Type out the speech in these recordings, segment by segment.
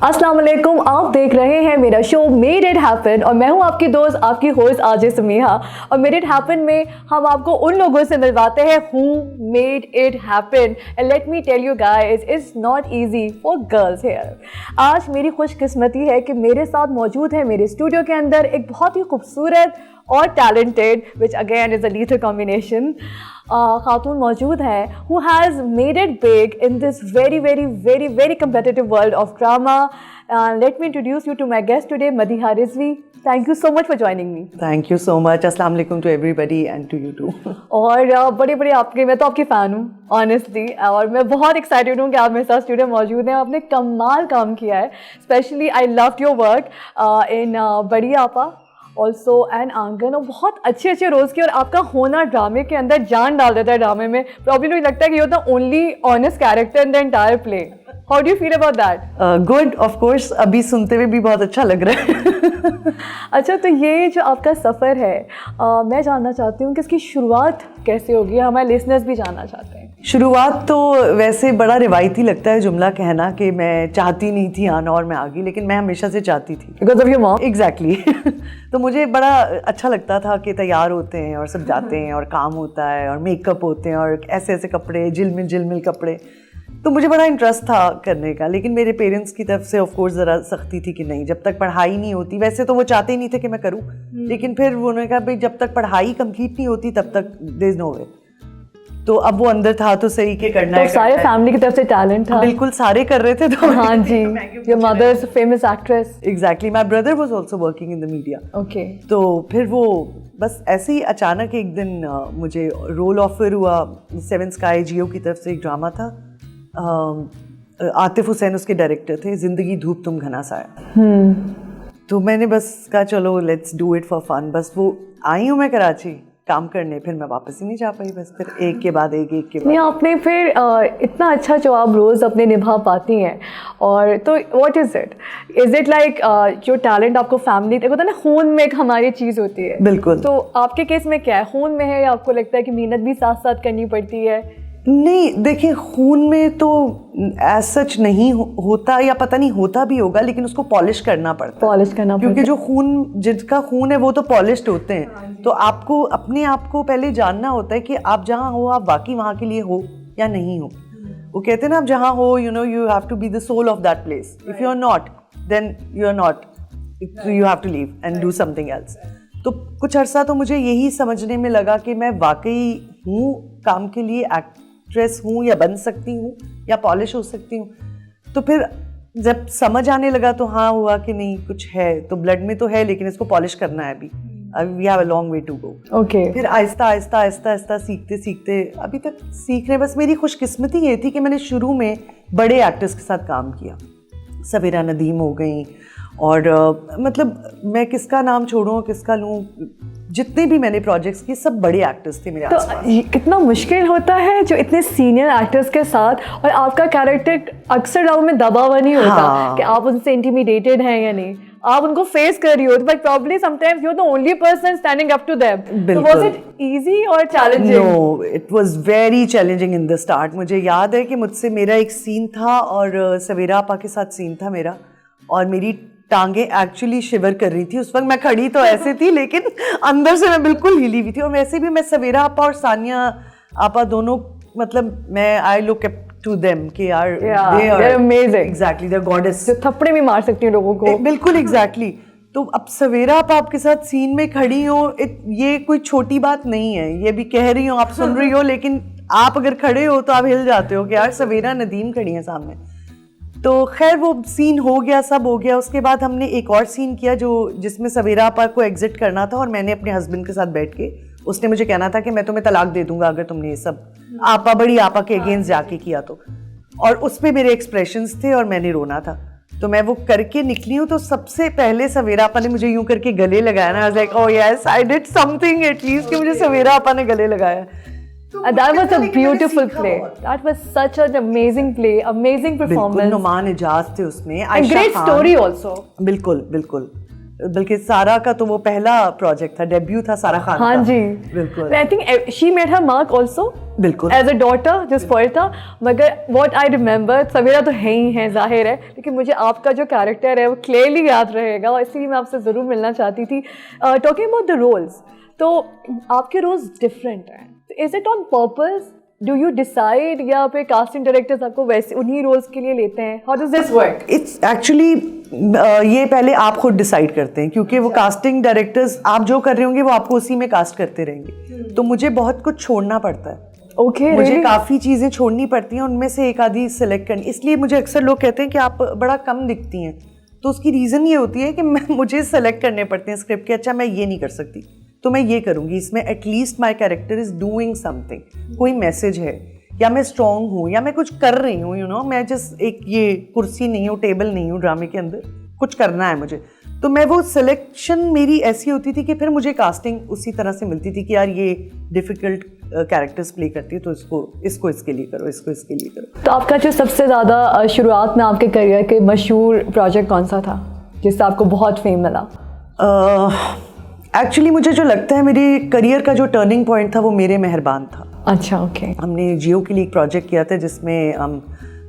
अस्सलाम वालेकुम, आप देख रहे हैं मेरा शो मेड इट हैपन और मैं हूं आपकी दोस्त, आपकी होस्ट आरजे समीहा। और मेड इट हैपन में हम आपको उन लोगों से मिलवाते हैं who made it happen. And let me tell you guys, it's not easy for girls here. आज मेरी खुशकिस्मती है कि मेरे साथ मौजूद है मेरे स्टूडियो के अंदर एक बहुत ही खूबसूरत और talented, which again is a lethal combination, खातून मौजूद है who has made it big in this very competitive world of drama. Let me introduce you to my guest today, Madiha Rizvi. Thank you so much for joining me. Thank you so much. Assalamu alaikum to everybody and to you too. और बड़े आपके, मैं तो आपकी fan हूँ honestly, और मैं बहुत एक्साइटेड हूँ कि आप मेरे साथ स्टूडियो मौजूद हैं। आपने कमाल काम किया है, specially I loved your work in बड़ी आपा ऑल्सो एंड आंगन, और बहुत अच्छे रोल्स किए। और आपका होना ड्रामे के अंदर जान डाल देता है ड्रामे में। प्रॉब्लम मुझे लगता है कि you are the only honest character in the entire play. How do you feel about that? Good, of course. अभी सुनते हुए भी बहुत अच्छा लग रहा है। अच्छा, तो ये जो आपका सफ़र है, मैं जानना चाहती हूँ कि इसकी शुरुआत कैसे होगी, हमारे लिसनर्स भी जानना चाहते हैं। शुरुआत तो वैसे बड़ा रिवायती लगता है जुमला कहना कि मैं चाहती नहीं थी आना और मैं आ गई, लेकिन मैं हमेशा से चाहती थी। Because of your mom? Exactly. तो मुझे बड़ा अच्छा लगता था कि तैयार होते हैं और सब जाते हैं और काम होता है और मेकअप होते हैं और ऐसे ऐसे कपड़े, झिलमिल कपड़े। तो मुझे बड़ा इंटरेस्ट था करने का, लेकिन मेरे पेरेंट्स की तरफ से ऑफ कोर्स ज़रा सख्ती थी कि नहीं, जब तक पढ़ाई नहीं होती। वैसे तो वो चाहते ही नहीं थे कि मैं करूँ, लेकिन फिर उन्होंने कहा भाई जब तक पढ़ाई कंप्लीट नहीं होती तब तक देयर इज नो वे। तो अब वो अंदर था तो सही के करना है। तो सारे फैमिली की तरफ से टैलेंट था? बिल्कुल, सारे कर रहे थे। तो हाँ जी, your mother is a famous actress. Exactly, my brother was also working in the media. Okay. तो फिर वो बस ऐसे ही अचानक एक दिन मुझे रोल ऑफर हुआ। 7 स्काई जियो की तरफ से एक ड्रामा था, आतिफ हुसैन उसके डायरेक्टर थे, जिंदगी धूप तुम घना साया। तो मैंने बस कहा चलो let's do it for fun. बस वो आई हूँ मैं कराची काम करने, फिर मैं वापस ही नहीं जा पाई। बस फिर एक के बाद एक नहीं, आपने फिर इतना अच्छा जो आप रोज़ अपने निभा पाती हैं। और तो व्हाट इज़ इट लाइक जो टैलेंट आपको फैमिली देखो था ना, खून में एक हमारी चीज़ होती है। बिल्कुल। तो आपके केस में क्या है, खून में है या आपको लगता है कि मेहनत भी साथ साथ करनी पड़ती है? नहीं, देखिए खून में तो एज सच नहीं होता, या पता नहीं होता भी होगा, लेकिन उसको पॉलिश करना पड़ता है। क्योंकि जो खून, जिसका खून है वो तो पॉलिश्ड होते हैं। तो आपको अपने आप को पहले जानना होता है कि आप जहाँ हो आप वाकई वहाँ के लिए हो या नहीं हो। वो कहते हैं ना, आप जहाँ हो you know you have to be the soul of that place. If you are not, then you are not, you have to leave and do something else. तो कुछ अरसा तो मुझे यही समझने में लगा कि मैं वाकई हूँ काम के लिए, एक्ट्रेस हूँ या बन सकती हूँ या पॉलिश हो सकती हूँ। तो फिर जब समझ आने लगा तो हाँ हुआ कि नहीं, कुछ है तो ब्लड में तो है, लेकिन इसको पॉलिश करना है अभी। We have a long way to go. Okay. फिर आहिस्ता सीखते अभी तक सीख रहे। बस मेरी खुशकिस्मती ये थी कि मैंने शुरू में बड़े एक्टर्स के साथ काम किया। सवेरा नदीम हो गई, और मतलब मैं किसका नाम छोड़ूं किसका लूं, जितने भी मैंने प्रोजेक्ट्स किए सब बड़े एक्टर्स थे मेरे आसपास। तो कितना मुश्किल होता है जो इतने सीनियर एक्टर्स के साथ, और आपका कैरेक्टर अक्सर ड्रामा में दबा हुआ नहीं होता। हाँ। कि आप उनसे इंटिमिडेटेड हैं या नहीं, आप उनको फेस कर रही हो, but probably sometimes you are the only person standing up to them. तो वाज इट इजी और challenging? No, it was very challenging in the start. मुझे याद है कि मुझसे मेरा एक सीन था और सवेरा आपा के साथ सीन था मेरा, और मेरी टांगे एक्चुअली शिवर कर रही थी उस वक्त। मैं खड़ी तो ऐसे थी, लेकिन अंदर से मैं बिल्कुल हिली हुई थी। और वैसे भी मैं सवेरा आपा और सानिया आपा दोनों, मतलब मैं I look up to them कि यार they're amazing, exactly they're goddess, जो थप्पड़े भी मार सकती हैं लोगों को। बिल्कुल exactly। तो अब सवेरा आप आपके साथ सीन में खड़ी हो, ये कोई छोटी बात नहीं है। ये भी कह रही हो, आप सुन रही हो, लेकिन आप अगर खड़े हो तो आप हिल जाते हो कि यार सवेरा नदीम खड़ी है सामने। तो खैर वो सीन हो गया, सब हो गया। उसके बाद हमने एक और सीन किया जिसमें सवेरा आपा को एग्जिट करना था, और मैंने अपने हस्बैंड के साथ बैठ के, उसने मुझे कहना था कि मैं तुम्हें तलाक दे दूंगा अगर तुमने ये सब आपा बड़ी आपा के अगेंस्ट जाके किया तो। और उस पे मेरे एक्सप्रेशंस थे और मैंने रोना था। तो मैं वो करके निकली हूँ, तो सबसे पहले सवेरा आपा ने मुझे यूं करके गले लगाया ना। I was like oh yes I did something at least, कि मुझे सवेरा आपा ने गले लगाया। That was a beautiful play. That was such an amazing play, amazing performance. Numan Ijaz थे उसमें, and great story also. बिल्कुल। बल्कि सारा का तो वो पहला प्रोजेक्ट था, डेब्यू था सारा खान का। हाँ जी, बिल्कुल। I think she made her mark also. बिल्कुल एज अ डॉटर जो स्पॉइल था, मगर व्हाट आई रिमेंबर, सवेरा तो है ही है जाहिर है, लेकिन मुझे आपका जो कैरेक्टर है वो क्लियरली याद रहेगा और इसलिए मैं आपसे ज़रूर मिलना चाहती थी। टॉकिंग अबाउट द रोल्स, तो आपके रोल्स डिफरेंट हैं, is it on purpose, do you decide, या फिर कास्टिंग डायरेक्टर्स आपको वैसे उन्हीं रोल्स के लिए लेते हैं, how does this work? It's actually ये पहले आप खुद डिसाइड करते हैं, क्योंकि वो कास्टिंग डायरेक्टर्स आप जो कर रहे होंगे वो आपको उसी में कास्ट करते रहेंगे, तो मुझे बहुत कुछ छोड़ना पड़ता है। Okay, मुझे really? काफ़ी चीज़ें छोड़नी पड़ती हैं, उनमें से एक आधी सिलेक्ट करनी, इसलिए मुझे अक्सर लोग कहते हैं कि आप बड़ा कम दिखती हैं, तो उसकी रीज़न ये होती है कि मुझे सेलेक्ट करने पड़ते हैं स्क्रिप्ट के, अच्छा मैं ये नहीं कर सकती तो मैं ये करूँगी, इसमें at least my character is doing something, कोई मैसेज है, या मैं स्ट्रॉन्ग हूँ, या मैं कुछ कर रही हूँ, यू नो, मैं जस्ट एक ये कुर्सी नहीं हूँ, टेबल नहीं हूँ ड्रामे के अंदर, कुछ करना है मुझे। तो मैं वो सिलेक्शन मेरी ऐसी होती थी कि फिर मुझे कास्टिंग उसी तरह से मिलती थी कि यार ये डिफ़िकल्ट कैरेक्टर्स प्ले करती है, तो इसको इसके लिए करो, इसको इसके लिए करो। तो आपका जो सबसे ज़्यादा शुरुआत में आपके करियर के मशहूर प्रोजेक्ट कौन सा था जिससे आपको बहुत फेम मिला? एक्चुअली मुझे जो लगता है मेरे करियर का जो टर्निंग पॉइंट था वो मेरे मेहरबान था। अच्छा, ओके। हमने जियो के लिए एक प्रोजेक्ट किया था जिसमें हम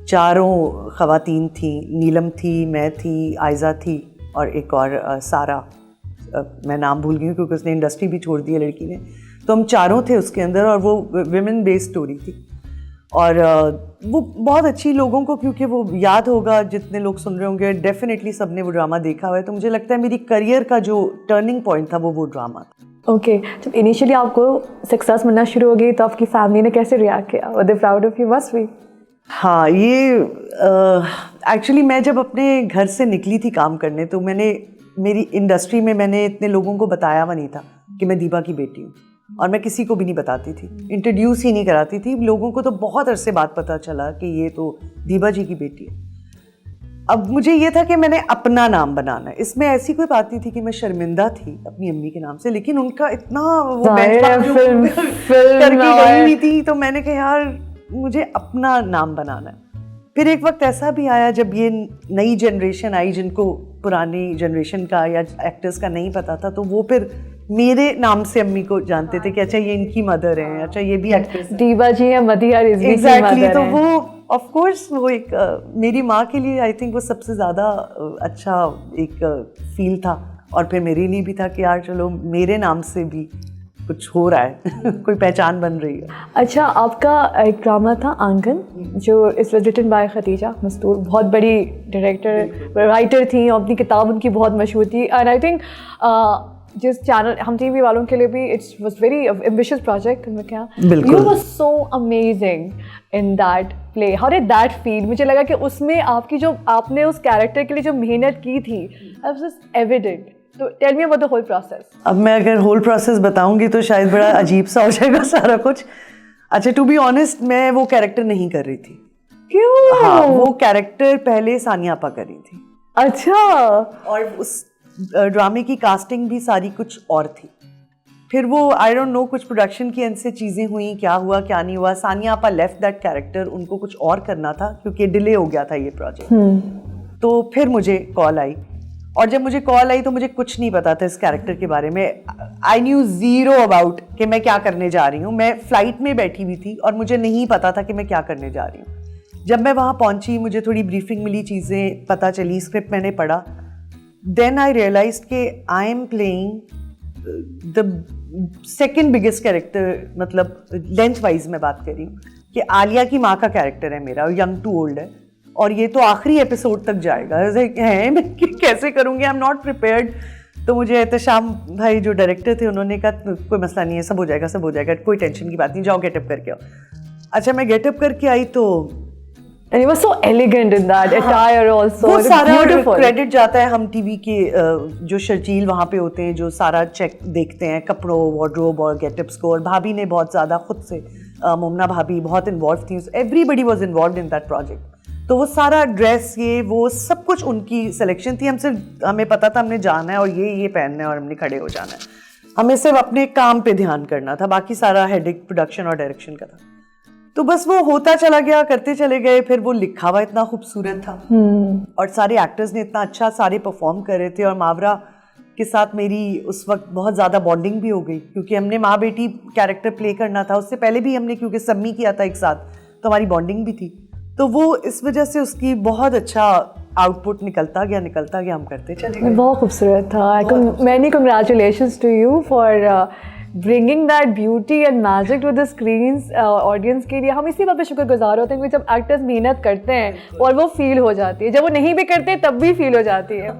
चारों ख़वातीन थी, नीलम थी, मैं थी, आयज़ा थी और एक और सारा, मैं नाम भूल गई हूँ क्योंकि उसने इंडस्ट्री भी छोड़ दी है लड़की ने, तो हम चारों थे उसके अंदर और वो विमेन बेस्ड स्टोरी थी और वो बहुत अच्छी लोगों को, क्योंकि वो याद होगा, जितने लोग सुन रहे होंगे डेफिनेटली सबने वो ड्रामा देखा हुआ है, तो मुझे लगता है मेरी करियर का जो टर्निंग पॉइंट था वो ड्रामा था। ओके, जब इनिशियली आपको सक्सेस मिलना शुरू हो गई तो आपकी फैमिली ने कैसे रिएक्ट किया? Were they proud of you? Must be. हाँ, ये एक्चुअली मैं जब अपने घर से निकली थी काम करने, तो मेरी इंडस्ट्री में मैंने इतने लोगों को बताया हुआ नहीं था कि मैं दीपा की बेटी हूँ, और मैं किसी को भी नहीं बताती थी, इंट्रोड्यूस ही नहीं कराती थी। लोगों को तो बहुत अरसे बाद पता चला कि ये तो दीपा जी की बेटी है। अब मुझे ये था कि मैंने अपना नाम बनाना है, इसमें ऐसी कोई बात नहीं थी कि मैं शर्मिंदा थी अपनी अम्मी के नाम से, लेकिन उनका इतना वो फिल्म करके गई हुई थी, तो मैंने कहा यार मुझे अपना नाम बनाना है। फिर एक वक्त ऐसा भी आया जब ये नई जनरेशन आई जिनको पुरानी जनरेशन का या एक्टर्स का नहीं पता था, तो वो फिर मेरे नाम से अम्मी को जानते थे कि अच्छा ये इनकी मदर है, अच्छा ये भी एक्ट्रेस दीपा जी या मदिया रिजवी की एग्जैक्टली। मदर तो हैं। वो ऑफ कोर्स वो एक मेरी माँ के लिए आई थिंक वो सबसे ज़्यादा अच्छा एक फील था, और फिर मेरे लिए भी था कि यार चलो मेरे नाम से भी कुछ हो रहा है कोई पहचान बन रही है। अच्छा, आपका एक ड्रामा था आंगन, जो इस वाज रिटन बाय खदीजा मस्तूर, बहुत बड़ी डायरेक्टर राइटर थी, अपनी किताब उनकी बहुत मशहूर थी, एंड आई थिंक जिस चैनल हम टीवी वालों के लिए भी it's was very ambitious project. You were so amazing in that play, how did that feel? मुझे लगा कि उसमें आपकी जो आपने उस कैरेक्टर के लिए जो मेहनत की थी दैट वाज एविडेंट, तो tell me about the whole process. अब मैं अगर होल प्रोसेस बताऊंगी तो शायद बड़ा अजीब सा हो जाएगा सारा कुछ। अच्छा, टू बी ऑनेस्ट मैं वो कैरेक्टर नहीं कर रही थी। क्यों? हाँ, वो कैरेक्टर पहले सानिया आपा कर रही थी। अच्छा। और उस ड्रामे की कास्टिंग भी सारी कुछ और थी। फिर वो आई डोंट नो कुछ प्रोडक्शन की एंड से चीज़ें हुई, क्या हुआ क्या नहीं हुआ, सानिया आपा लेफ्ट दैट कैरेक्टर, उनको कुछ और करना था क्योंकि डिले हो गया था ये प्रोजेक्ट। तो फिर मुझे कॉल आई, और जब मुझे कॉल आई तो मुझे कुछ नहीं पता था इस कैरेक्टर के बारे में। आई न्यू ज़ीरो अबाउट कि मैं क्या करने जा रही हूँ। मैं फ्लाइट में बैठी हुई थी और मुझे नहीं पता था कि मैं क्या करने जा रही हूँ। जब मैं वहाँ पहुँची, मुझे थोड़ी ब्रीफिंग मिली, चीज़ें पता चली, स्क्रिप्ट मैंने पढ़ा, देन आई रियलाइज कि I am playing the second biggest character, मतलब लेंथ वाइज मैं बात कर रही हूँ कि आलिया की माँ का कैरेक्टर है मेरा, यंग टू ओल्ड है, और ये तो आखिरी एपिसोड तक जाएगा। है मैं कैसे करूँगी, आई एम नॉट प्रिपेयर्ड। तो मुझे एहतशाम भाई जो डायरेक्टर थे उन्होंने कहा कोई मसला नहीं है, सब हो जाएगा, सब हो जाएगा, कोई टेंशन की बात नहीं, जाओ गेटअप करके आओ। अच्छा, मैं गेटअप करके आई तो And he was so elegant in that attire also. वो सारा Beautiful. क्रेडिट जाता है हम टीवी के जो शर्जील वहाँ पे होते हैं, जो सारा चेक देखते हैं कपड़ों, वार्डरोब और गेटअप्स को, और भाभी ने बहुत ज़्यादा खुद से, मुमना भाभी बहुत इन्वॉल्व थी, everybody was involve in that project. तो वो सारा ड्रेस, ये वो सब कुछ उनकी सिलेक्शन थी। हमें पता था हमने जाना है और ये पहनना है और हमने खड़े हो जाना है। हमें सिर्फ अपने काम पे ध्यान करना था, बाकी सारा हेडेक प्रोडक्शन और डायरेक्शन का था। तो बस वो होता चला गया, करते चले गए। फिर वो लिखा हुआ इतना खूबसूरत था और सारे एक्टर्स ने इतना अच्छा सारे परफॉर्म कर रहे थे, और मावरा के साथ मेरी उस वक्त बहुत ज़्यादा बॉन्डिंग भी हो गई, क्योंकि हमने माँ बेटी कैरेक्टर प्ले करना था, उससे पहले भी हमने क्योंकि सम्मी किया था एक साथ, तो हमारी बॉन्डिंग भी थी। तो वो इस वजह से उसकी बहुत अच्छा आउटपुट निकलता गया, हम करते चले गए। बहुत खूबसूरत था। Many congratulations to you for bringing that beauty and magic to the screens audience के लिए। हम इसी बात पे शुक्रगुजार होते हैं कि जब एक्टर्स मेहनत करते हैं और वो फील हो जाती है, जब वो नहीं भी करते तब भी फील हो जाती है।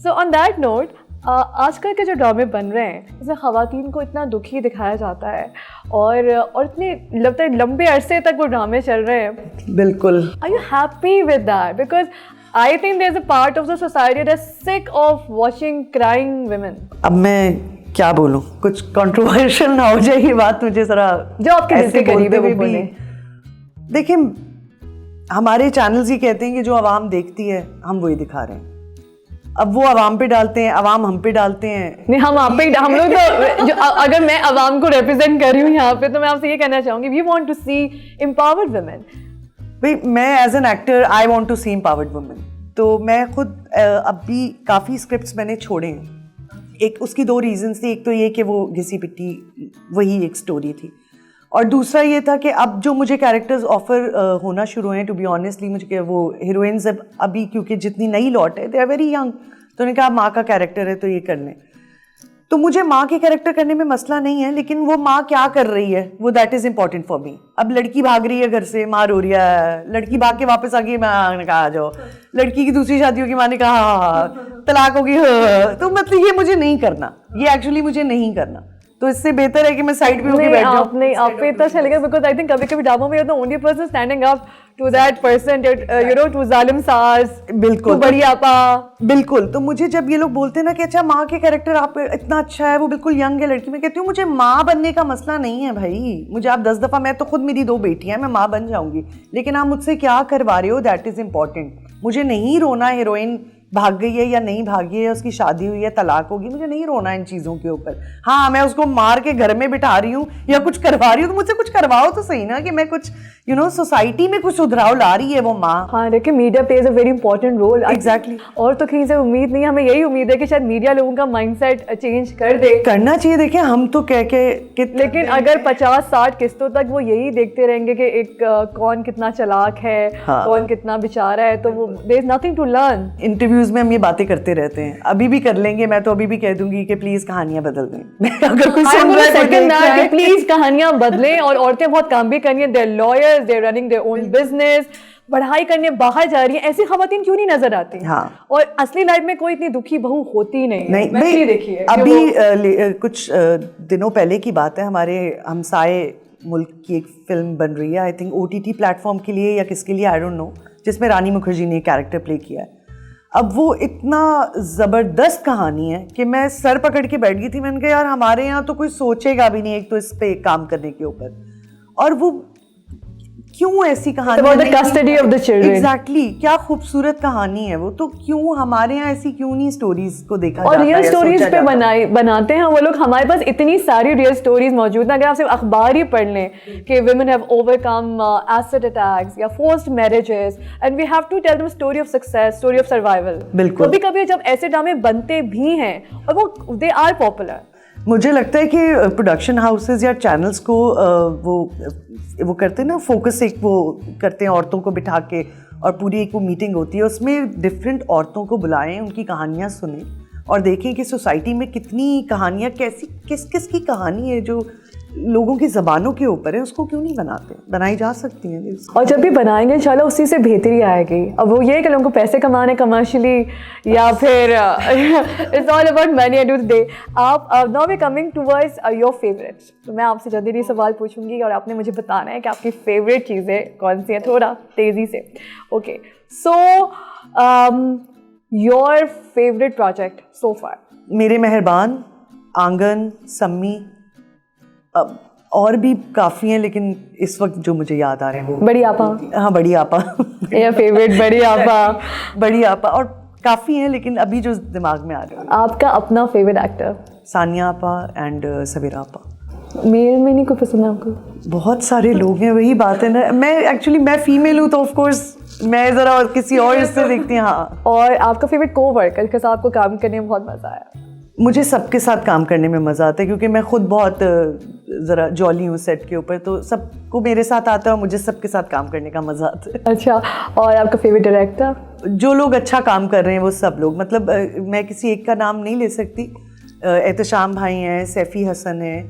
सो ऑन दैट नोट, आजकल के जो ड्रामे बन रहे हैं इसमें ख़वातीन को इतना दुखी दिखाया जाता है और इतने लगता है लंबे अरसे तक वो ड्रामे चल रहे हैं। बिल्कुल। Are you happy with that? Because I think there is a part of the society that is sick of watching crying women. अब मैं क्या बोलूं, कुछ कंट्रोवर्शियल ना हो जाए ये बात, मुझे जरा जो आपके दिल के करीब है वो बोले। देखिए, हमारे चैनल्स ही कहते हैं कि जो आवाम देखती है हम वही दिखा रहे हैं। अब वो आवाम पे डालते हैं, आवाम हम पे डालते हैं। नहीं, हम आप पे, हम लोग तो जो, अगर मैं आवाम को रिप्रेजेंट कर रही हूँ यहाँ पे, तो मैं आपसे ये कहना चाहूँगी, we want to see empowered women. भाई, मैं as an actor I want to see empowered women. तो मैं खुद अभी काफ़ी स्क्रिप्ट्स मैंने छोड़े हैं। एक उसकी 2 रीजंस थी। एक तो ये कि वो घिसी पिट्टी वही एक स्टोरी थी, और दूसरा ये था कि अब जो मुझे कैरेक्टर्स ऑफर होना शुरू हैं, टू बी ऑनेस्टली, मुझे वो हीरोइंस अभी क्योंकि जितनी नई लौट है, दे आर वेरी यंग, तो उन्होंने कहा माँ का कैरेक्टर है तो ये कर लें। तो मुझे माँ के कैरेक्टर करने में मसला नहीं है, लेकिन वो माँ क्या कर रही है वो that is important for me. अब लड़की भाग रही है घर से, माँ रो रही है, लड़की भाग के वापस आ गई, माँ ने कहा आ जाओ, लड़की की दूसरी शादी होगी, माँ ने कहा हाँ, तलाक होगी, हाँ। तो मतलब ये मुझे नहीं करना, ये एक्चुअली मुझे नहीं करना। तो इससे बेहतर है कि मैं साइड पे होके बैठ जाऊं। नहीं, आप पे इतना चलेगा, बिकॉज आई थिंक कभी कभी ड्रामा में the only person standing up to that person, you know, to जालिम सास, बिल्कुल, बड़ी आपा। बिल्कुल। तो मुझे जब ये लोग बोलते हैं ना कि अच्छा माँ के कैरेक्टर आप इतना अच्छा है, वो बिल्कुल यंग है लड़की, मैं कहती हूँ मुझे माँ बनने का मसला नहीं है भाई। मुझे आप 10 दफ़ा, मैं तो खुद, मेरी 2 बेटियां हैं, मैं माँ बन जाऊंगी, लेकिन आप मुझसे क्या करवा रहे हो, दैट इज़ इम्पॉर्टेंट। मुझे नहीं रोना हीरोइन भाग गई है या नहीं भागी है, उसकी शादी हुई है, तलाक होगी, मुझे नहीं रोना इन चीज़ों के ऊपर। हाँ, मैं उसको मार के घर में बिठा रही हूँ या कुछ करवा रही हूँ, तो मुझसे कुछ करवाओ तो सही ना, कि मैं कुछ यू नो सोसाइटी में कुछ सुधराव ला रही है वो माँ। हाँ, देखिए media plays a very important role. Exactly. और तो कहीं से उम्मीद नहीं, हमें यही उम्मीद है कि शायद मीडिया लोगों का माइंडसेट चेंज कर दे। करना चाहिए। देखिए, हम तो कह के लेकिन अगर 50-60 किस्तों तक वो यही देखते रहेंगे कि एक कौन कितना चालाक है, हाँ, कौन कितना बेचारा है, तो वो there is nothing to learn. Interviews में हम ये बातें करते रहते हैं, अभी भी कर लेंगे। मैं तो अभी भी कह दूंगी कि प्लीज कहानियां बदल दें। अगर कोई सुन रहा है, प्लीज कहानियां बदलें। और औरतें बहुत काम भी करनी है, they're lawyers, they're running their own business, पढ़ाई करने बाहर जा रही हैं। ऐसी खवातीन क्यों नहीं नजर आती? हाँ। और असली लाइफ में कोई इतनी दुखी बहू होती नहीं। नहीं, देखी है अभी कुछ दिनों पहले की बात है, हमारे हमसाए मुल्क की एक फिल्म बन रही है, आई थिंक OTT प्लेटफॉर्म के लिए या किसके लिए, आई डोंट नो, जिसमें रानी मुखर्जी ने कैरेक्टर प्ले किया है। अब वो इतना ज़बरदस्त कहानी है कि मैं सर पकड़ के बैठ गई थी। मैंने कहा यार, हमारे यहाँ तो कोई सोचेगा भी नहीं एक तो इस पे काम करने के ऊपर, और वो क्यों ऐसी कहानी, custody of the children. Exactly, क्या खूबसूरत कहानी है वो, तो क्यों हमारे यहाँ ऐसी क्यों नहीं स्टोरीज को देखा और रियल स्टोरीज पे बनाते हैं वो लोग। हमारे पास इतनी सारी रियल स्टोरीज मौजूद हैं, अगर आप सिर्फ अखबार ही पढ़ लें कि women have overcome acid attacks या forced marriages and we have to tell them story of success, story of survival। बिल्कुल। कभी कभी जब ऐसे ड्रामे बनते भी हैं और वो they are popular, मुझे लगता है कि प्रोडक्शन हाउसेस या चैनल्स को वो करते हैं ना, फोकस एक वो करते हैं औरतों को बिठा के, और पूरी एक वो मीटिंग होती है, उसमें डिफरेंट औरतों को बुलाएं, उनकी कहानियाँ सुनें और देखें कि सोसाइटी में कितनी कहानियाँ, कैसी किस किस की कहानी है जो लोगों की ज़बानों के ऊपर है, उसको क्यों नहीं बनाते? बनाई जा सकती हैं। और जब भी बनाएंगे इंशाल्लाह उसी से बेहतरी आएगी। अब वो ये है कि लोगों को पैसे कमाने कमर्शियली या फिर it's all about money and day. आप now we coming towards your favourites, तो मैं आपसे जल्दी ही सवाल पूछूंगी और आपने मुझे बताना है कि आपकी फेवरेट चीज़ें कौन सी हैं, थोड़ा तेज़ी से। Okay, so your favourite project so far? Mere Meherbaan, आंगन, सम्मी, और भी काफ़ी हैं, लेकिन इस वक्त जो मुझे याद आ रहे हैं वो बड़ी आपा। हाँ, बड़ी आपा या फेवरेट बड़ी आपा। बड़ी आपा, और काफ़ी हैं लेकिन अभी जो दिमाग में आ रहे हैं। आपका अपना फेवरेट एक्टर? सानिया आपा एंड सबीरा आपा। मेल में नहीं कोई पसंद है आपको? बहुत सारे लोग हैं, वही बात है ना, मैं फीमेल हूँ तो ऑफ कोर्स मैं ज़रा और किसी और इससे देखती हूँ। हाँ। और आपका फेवरेट कोवर्कर के साथ आपको काम करने में बहुत मज़ा आया? मुझे सबके साथ काम करने में मज़ा आता है क्योंकि मैं खुद बहुत ज़रा जॉली हूँ सेट के ऊपर, तो सबको मेरे साथ आता है और मुझे सबके साथ काम करने का मज़ा आता है। अच्छा, और आपका फेवरेट डायरेक्टर? जो लोग अच्छा काम कर रहे हैं वो सब लोग, मतलब मैं किसी एक का नाम नहीं ले सकती। एहतशाम भाई हैं, सैफ़ी हसन है,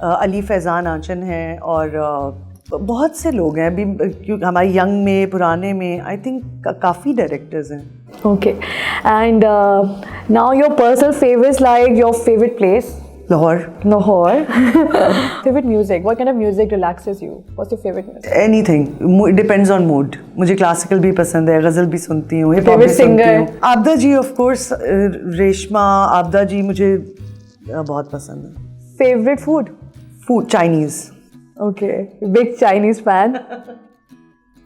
अली फैज़ान आंचन है, और बहुत से लोग हैं अभी, क्योंकि हमारे यंग में पुराने में आई थिंक काफ़ी डायरेक्टर्स हैं। Okay, and now your personal favorites, like your favorite place? Lahore. Lahore. Favorite music? What kind of music relaxes you? What's your favorite music? Anything, depends on mood. मुझे classical भी पसंद है, गज़ल भी सुनती हूँ, hip hop भी Favorite सुनती singer? हूँ। आबदा जी ऑफ कोर्स, रेशमा आबदा जी मुझे बहुत पसंद है। Favorite food? Food Chinese. Okay, big Chinese fan.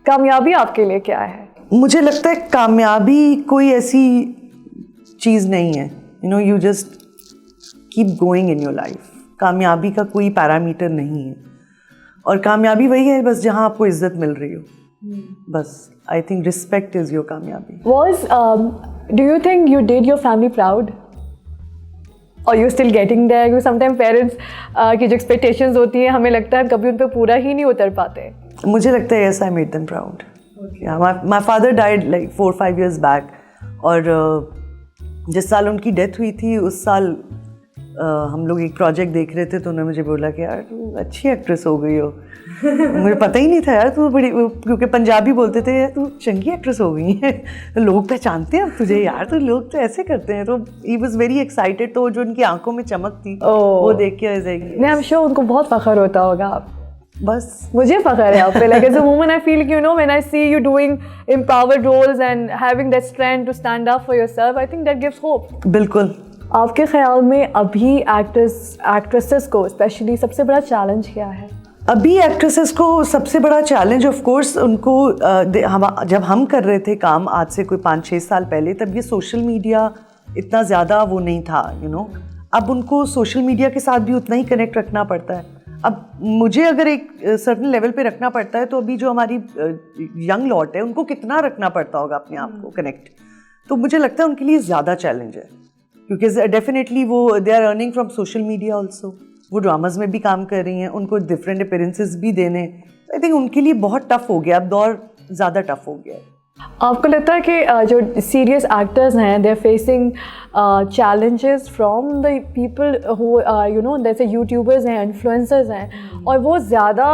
कामयाबी आपके लिए क्या है? मुझे लगता है कामयाबी कोई ऐसी चीज़ नहीं है, you know, you just keep going in your life. कामयाबी का कोई पैरामीटर नहीं है, और कामयाबी वही है बस जहाँ आपको इज्जत मिल रही हो, बस। I think respect is your कामयाबी। Do you think you did your family proud? Or you still getting there? Because sometimes parents की जो expectations होती हैं, हमें लगता है कभी उन पर पूरा ही नहीं उतर पाते। मुझे लगता है yes, I made them proud. My father died like 4-5 years back, और जिस साल उनकी डेथ हुई थी उस साल हम लोग एक प्रोजेक्ट देख रहे थे, तो उन्होंने मुझे बोला कि यार तू अच्छी एक्ट्रेस हो गई हो। मुझे पता ही नहीं था यार, तू बड़ी, क्योंकि पंजाबी बोलते थे यार तू चंगी एक्ट्रेस हो गई है, तो लोग पहचानते हैं अब तुझे यार, तो लोग तो ऐसे करते हैं। तो ही वाज वेरी एक्साइटेड, तो जो उनकी आंखों में चमक थी वो देख के नहीं, आई एम श्योर उनको बहुत फख्र होता होगा। बस मुझे फ़ख्र है आप पे। Like as a woman, I feel, you know, when I see you doing empowered roles and having that strength to stand up for yourself, I think that gives hope. बिल्कुल। आपके ख्याल में अभी एक्ट्रेसेस को स्पेशली सबसे बड़ा challenge क्या है? अभी एक्ट्रेसेस को सबसे बड़ा चैलेंज ऑफ कोर्स उनको जब हम कर रहे थे काम आज से कोई 5-6 साल पहले, तब ये सोशल मीडिया इतना ज़्यादा वो नहीं था, यू नो। अब उनको सोशल मीडिया के साथ भी उतना ही कनेक्ट रखना पड़ता है। अब मुझे अगर एक सर्टेन लेवल पे रखना पड़ता है, तो अभी जो हमारी यंग लॉट है उनको कितना रखना पड़ता होगा अपने आप को कनेक्ट। तो मुझे लगता है उनके लिए ज़्यादा चैलेंज है, क्योंकि डेफिनेटली वो they are earning from social media also. वो ड्रामाज में भी काम कर रही हैं, उनको डिफरेंट अपीयरेंसेस भी देने। आई थिंक उनके लिए बहुत टफ हो गया, अब दौर ज़्यादा टफ हो गया है। आपको लगता है कि जो सीरियस एक्टर्स हैं they are facing challenges from the people who you know, जैसे यूट्यूबर्स हैं, इन्फ्लुएंसर्स हैं, और वो ज़्यादा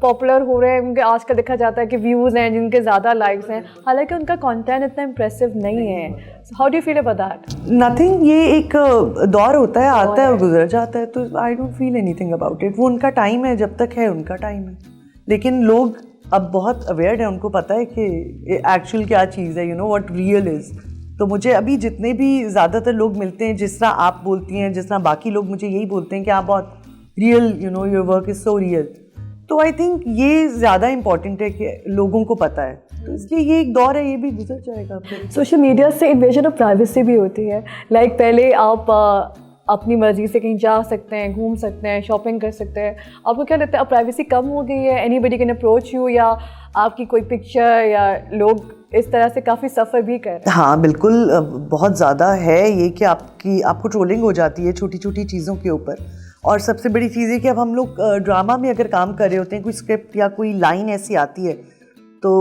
पॉपुलर हो रहे हैं, उनके आजकल देखा जाता है कि व्यूज़ हैं जिनके ज़्यादा लाइक्स हैं, हालांकि उनका कंटेंट इतना इम्प्रेसिव नहीं है। How do you feel about that? Nothing, ये एक दौर होता है, आता है और गुजर जाता है, तो I don't feel anything about it. वो उनका टाइम है, जब तक है उनका टाइम है। लेकिन लोग अब बहुत अवेयर है, उनको पता है कि एक्चुअल क्या चीज़ है, you know what real is. तो मुझे अभी जितने भी ज़्यादातर लोग मिलते हैं, जिस तरह आप बोलती हैं, जिस तरह बाकी लोग मुझे यही बोलते हैं कि आप बहुत real, you know, your work is so real. तो आई थिंक ये ज़्यादा इम्पॉर्टेंट है कि लोगों को पता है, तो इसलिए ये एक दौर है, ये भी गुजर जाएगा। सोशल मीडिया से इन्वेजन ऑफ प्राइवेसी भी होती है। लाइक पहले आप अपनी मर्ज़ी से कहीं जा सकते हैं, घूम सकते हैं, शॉपिंग कर सकते हैं। आपको क्या लगता है अब प्राइवेसी कम हो गई है? एनीबडी कैन अप्रोच यू, या आपकी कोई पिक्चर या लोग इस तरह से काफ़ी सफ़र भी कर रहे हैं? हाँ बिल्कुल, बहुत ज़्यादा है ये कि आपको ट्रोलिंग हो जाती है छोटी छोटी चीज़ों के ऊपर। और सबसे बड़ी चीज़ है कि अब हम लोग ड्रामा में अगर काम कर रहे होते हैं, कोई स्क्रिप्ट या कोई लाइन ऐसी आती है, तो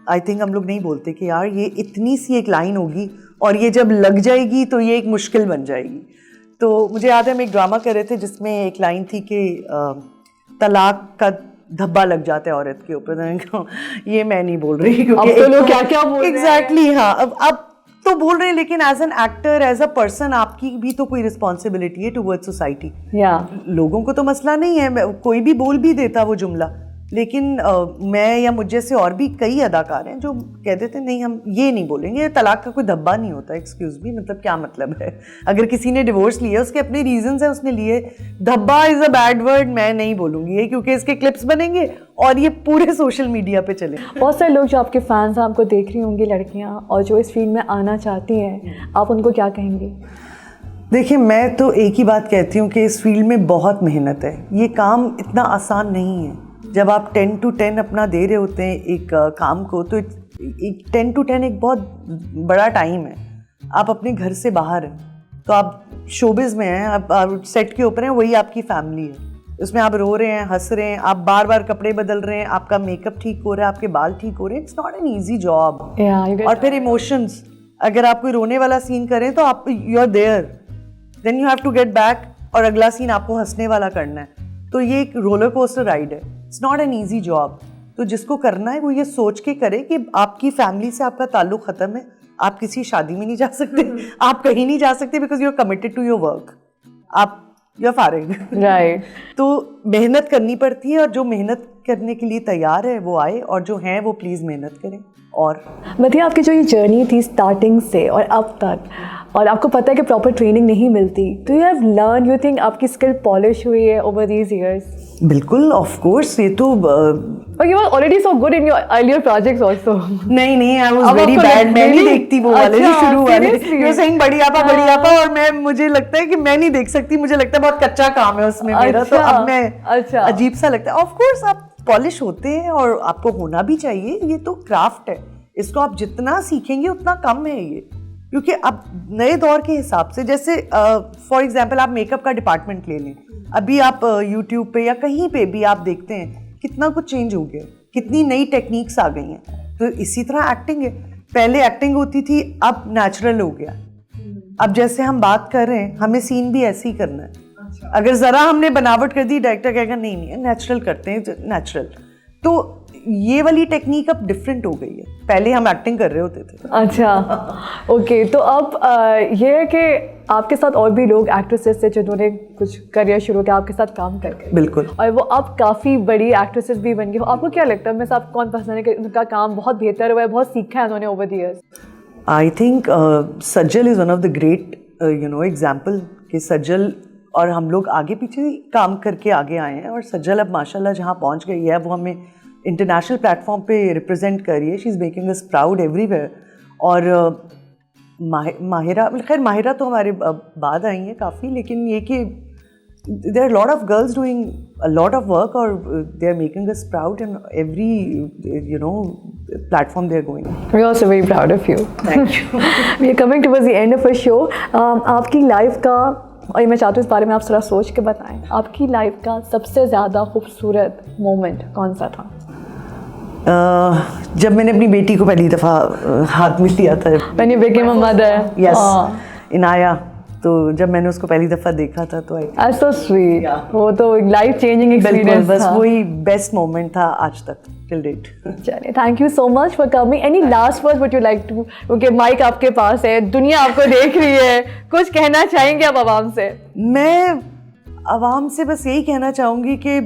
आई थिंक हम लोग नहीं बोलते कि यार ये इतनी सी एक लाइन होगी और ये जब लग जाएगी तो ये एक मुश्किल बन जाएगी। तो मुझे याद है हम एक ड्रामा कर रहे थे जिसमें एक लाइन थी कि तलाक का धब्बा लग जाता है औरत के ऊपर। ये मैं नहीं बोल रही, क्योंकि अब तो लोग क्या क्या बोल रहे हैं। एग्जैक्टली, हाँ, अब तो बोल रहे हैं, लेकिन as an actor, as a person, आपकी भी तो कोई रिस्पॉन्सिबिलिटी है टुवर्ड्स सोसाइटी। लोगों को तो मसला नहीं है, कोई भी बोल भी देता वो जुमला, लेकिन मैं या मुझे से और भी कई अदाकार हैं जो कह देते नहीं, हम ये नहीं बोलेंगे, तलाक का कोई धब्बा नहीं होता। एक्सक्यूज मी, मतलब क्या मतलब है? अगर किसी ने डिवोर्स लिया, उसके अपने रीजंस हैं, उसने लिए। धब्बा इज़ अ बैड वर्ड, मैं नहीं बोलूँगी ये, क्योंकि इसके क्लिप्स बनेंगे और ये पूरे सोशल मीडिया पे चले। बहुत सारे लोग जो आपके फैंस हैं, आपको देख रही होंगी, लड़कियाँ, और जो इस फील्ड में आना चाहती हैं, आप उनको क्या कहेंगी? देखिए, मैं तो एक ही बात कहती हूँ कि इस फील्ड में बहुत मेहनत है, ये काम इतना आसान नहीं है। जब आप 10 to 10 अपना दे रहे होते हैं एक काम को, तो एक 10 to 10 एक बहुत बड़ा टाइम है। आप अपने घर से बाहर हैं, तो आप शोबिज में हैं, आप सेट के ऊपर हैं, वही आपकी फैमिली है। उसमें आप रो रहे हैं, हंस रहे हैं, आप बार बार कपड़े बदल रहे हैं, आपका मेकअप ठीक हो रहा है, आपके बाल ठीक हो रहे हैं। It's not an easy job. और फिर इमोशंस, अगर आप कोई रोने वाला सीन करें तो आप you are there, then you have to get back और अगला सीन आपको हंसने वाला करना है। तो ये एक रोलर कोस्टर राइड है। It's not an easy job. तो जिसको करना है वो ये सोच के करे कि आपकी फैमिली से आपका ताल्लुक खत्म है, आप किसी शादी में नहीं जा सकते, आप कहीं नहीं जा सकते, because you are committed to your work, आप यू आर फारिग, राइट। तो मेहनत करनी पड़ती है, और जो मेहनत करने के लिए तैयार है वो आए, और जो हैं वो प्लीज़ मेहनत करें। और बताइए आपकी जो ये जर्नी थी स्टार्टिंग से और अब तक, और आपको पता है कि प्रॉपर ट्रेनिंग नहीं मिलती, तो you have learn, you think आपकी स्किल पॉलिश हुई है ओवर दीज इयर्स? बिल्कुल, ऑफ कोर्स। ये तो you were already so good in your earlier projects also. नहीं, I was very bad. मैं नहीं देखती वो वाले जो शुरू वाले। You're saying बड़ी आपा, और मुझे लगता है कि मैं नहीं देख सकती, मुझे लगता है बहुत कच्चा काम है उसमें मेरा, तो अब मैं अजीब सा लगता है। ऑफ कोर्स आप पॉलिश होते हैं, और आपको होना भी चाहिए, ये तो क्राफ्ट है, इसको आप जितना सीखेंगे उतना कम है ये, क्योंकि अब नए दौर के हिसाब से, जैसे फॉर एग्जांपल आप मेकअप का डिपार्टमेंट ले लें, अभी आप यूट्यूब पे या कहीं पे भी आप देखते हैं कितना कुछ चेंज हो गया, कितनी नई टेक्निक्स आ गई हैं। तो इसी तरह एक्टिंग है, पहले एक्टिंग होती थी, अब नेचुरल हो गया। अब जैसे हम बात कर रहे हैं, हमें सीन भी ऐसे ही करना है। अगर ज़रा हमने बनावट कर दी, डायरेक्टर कहेगा नहीं नेचुरल करते हैं, नेचुरल। तो ये वाली टेक्निक अब डिफरेंट हो गई है, पहले हम एक्टिंग कर रहे होते थे। अच्छा, ओके। तो अब ये है कि आपके साथ और भी लोग एक्ट्रेसेस थे जिन्होंने कुछ करियर शुरू किया आपके साथ काम करके, बिल्कुल, और वो अब काफ़ी बड़ी एक्ट्रेसेस भी बन गई हो। आपको क्या लगता है मैं साहब कौन पसंद है कि उनका काम बहुत बेहतर हुआ है, बहुत सीखा है उन्होंने over the years? I think Sajal is one of the great example कि सज्जल और हम लोग आगे पीछे काम करके आगे आए हैं, और सज्जल अब माशाल्लाह जहाँ पहुँच गई है, वो हमें इंटरनेशनल प्लेटफॉर्म पे रिप्रेजेंट कर रही है। She is making us proud everywhere. और माहिरा, खैर माहिरा तो हमारे बाद आई हैं काफ़ी, लेकिन ये कि there are lot of girls doing a lot of work, और they are making us proud in every platform they are going. We are also very proud of you. Thank you. We are coming towards the end of a show. आपकी life का, और मैं चाहती हूँ इस बारे में आप थोड़ा सोच के बताएं, आपकी लाइफ का सबसे ज़्यादा खूबसूरत मोमेंट कौन सा था? जब मैंने अपनी बेटी को पहली दफ़ा हाथ में लिया था, When you became a mother. Yes, Inaya, तो जब मैंने उसको पहली दफ़ा देखा था तो That's so sweet. वो तो लाइफ चेंजिंग एक्सपीरियंस था। बस वही बेस्ट मोमेंट था आज तक टिल डेट। चलिए, thank you so much for coming. Any last word would you like to, क्योंकि माइक आपके पास है, दुनिया आपको देख रही है, कुछ कहना चाहेंगे आप आवाम से? मैं आवाम से बस यही कहना चाहूँगी कि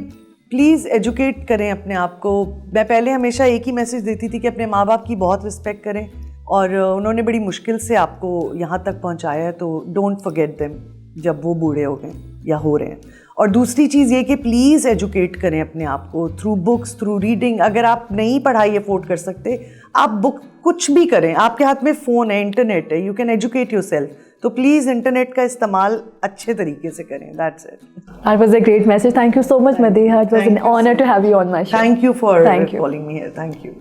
प्लीज़ एजुकेट करें अपने आप को। मैं पहले हमेशा एक ही मैसेज देती थी कि अपने माँ बाप की बहुत रिस्पेक्ट करें, और उन्होंने बड़ी मुश्किल से आपको यहाँ तक पहुँचाया है, तो डोंट फॉरगेट देम जब वो बूढ़े हो गए या हो रहे हैं। और दूसरी चीज़ ये कि प्लीज़ एजुकेट करें अपने आप को थ्रू बुक्स, थ्रू रीडिंग। अगर आप नहीं पढ़ाई अफोर्ड कर सकते, आप बुक कुछ भी करें, आपके हाथ में फ़ोन है, इंटरनेट है, यू कैन एजुकेट योरसेल्फ। तो प्लीज़ इंटरनेट का इस्तेमाल अच्छे तरीके से करें। That's it. That was a great message. Thank you so much, Madiha. It was an honor to have you on my show. Thank you for calling me here. Thank you.